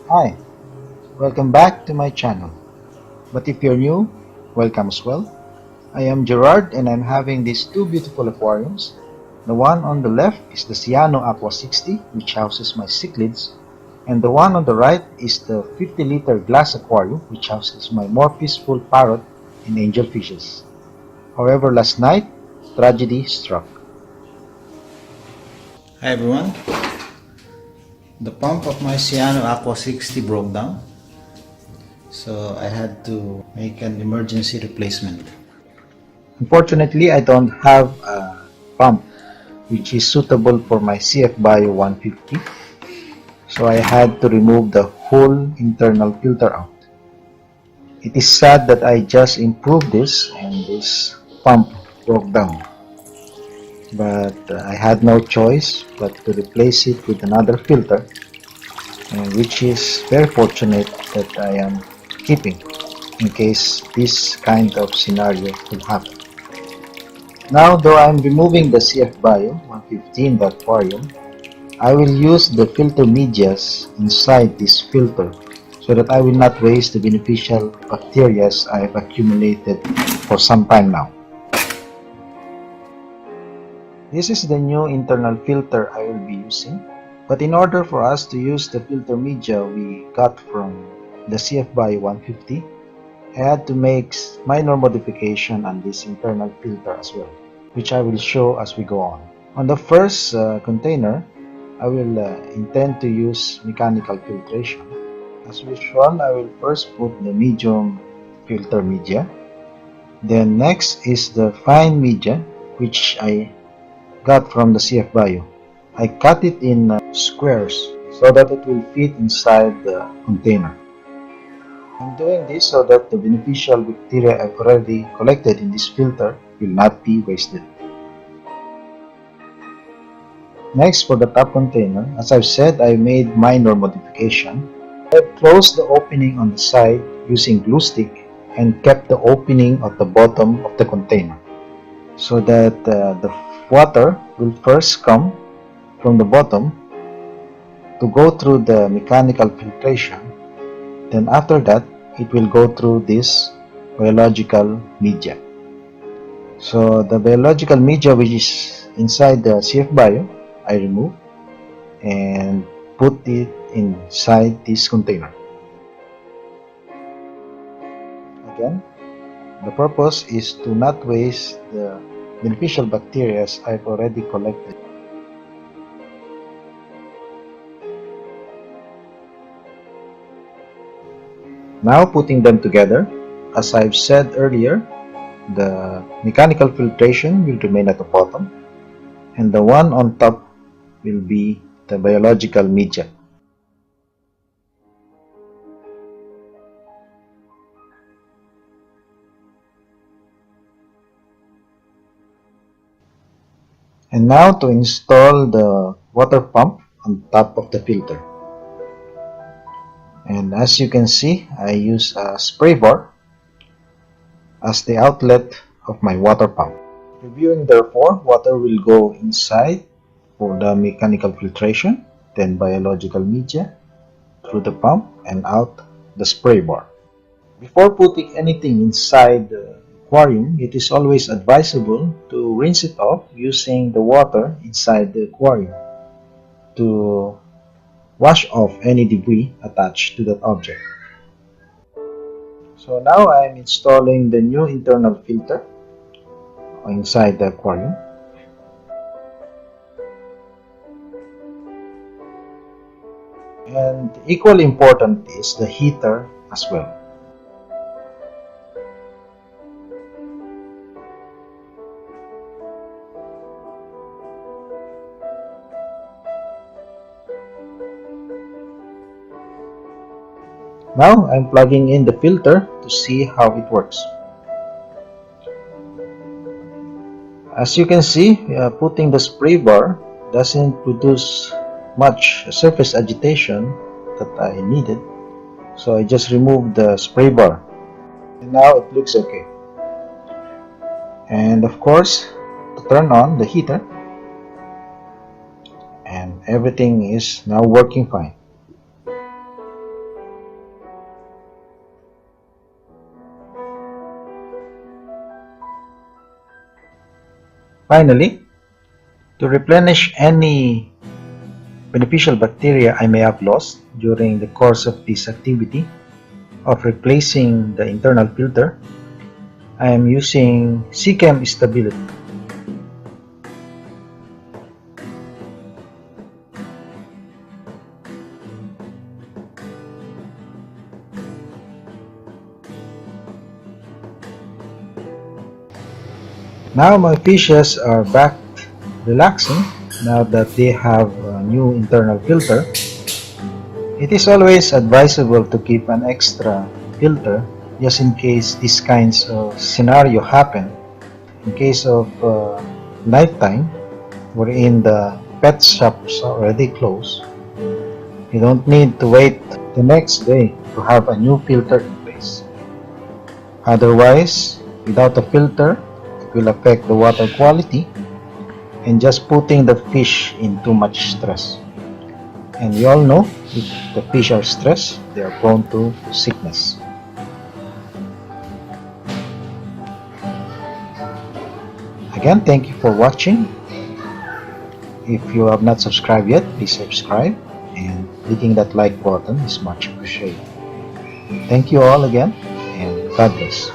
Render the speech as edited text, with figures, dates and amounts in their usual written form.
Hi, welcome back to my channel. But if you're new, welcome as well. I am Gerard and I'm having these two beautiful aquariums. The one on the left is the Ciano Aqua 60, which houses my cichlids, and the one on the right is the 50-liter glass aquarium, which houses my more peaceful parrot and angelfishes. However, last night, tragedy struck. Hi everyone, the pump of my Ciano Aqua 60 broke down, so I had to make an emergency replacement. Unfortunately, I don't have a pump which is suitable for my CFBio150, so I had to remove the whole internal filter out. It is sad that I just improved this and this pump broke down, but I had no choice but to replace it with another filter, which is very fortunate that I am keeping in case this kind of scenario will happen. Now, though I am removing the CFBio150 in the aquarium, I will use the filter medias inside this filter so that I will not waste the beneficial bacteria I have accumulated for some time now. This is the new internal filter I will be using, but in order for us to use the filter media we got from the CFBio150, I had to make minor modification on this internal filter as well, which I will show as we go on. On the first container, I will intend to use mechanical filtration. As usual, I will first put the medium filter media. Then next is the fine media, which I got from the CFBio. I cut it in squares so that it will fit inside the container. I'm doing this so that the beneficial bacteria I've already collected in this filter will not be wasted. Next, for the top container, as I've said, I made minor modification. I've closed the opening on the side using glue stick and kept the opening at the bottom of the container so that the water will first come from the bottom to go through the mechanical filtration. Then after that, it will go through this biological media. So the biological media which is inside the CFBio, I remove and put it inside this container. Again, the purpose is to not waste the beneficial bacteria I've already collected. Now putting them together, as I've said earlier, the mechanical filtration will remain at the bottom and the one on top will be the biological media. And now to install the water pump on top of the filter. And as you can see, I use a spray bar as the outlet of my water pump. Reviewing therefore, water will go inside for the mechanical filtration, then biological media, through the pump and out the spray bar. Before putting anything inside the aquarium, it is always advisable to rinse it off using the water inside the aquarium to wash off any debris attached to that object. So now I am installing the new internal filter inside the aquarium. And equally important is the heater as well. Now I'm plugging in the filter to see how it works. As you can see, putting the spray bar doesn't produce much surface agitation that I needed, so I just removed the spray bar and now it looks okay. And of course, to turn on the heater, and everything is now working fine. Finally, to replenish any beneficial bacteria I may have lost during the course of this activity of replacing the internal filter, I am using Ciano Stability. Now my fishes are back relaxing now that they have a new internal filter. It is always advisable to keep an extra filter just in case these kinds of scenario happen. In case of nighttime, wherein the pet shops are already closed, you don't need to wait the next day to have a new filter in place. Otherwise, without a filter, it will affect the water quality and just putting the fish in too much stress. And we all know, if the fish are stressed, they are prone to sickness. Again, thank you for watching. If you have not subscribed yet, please subscribe, and clicking that like button is much appreciated. Thank you all again, and God bless.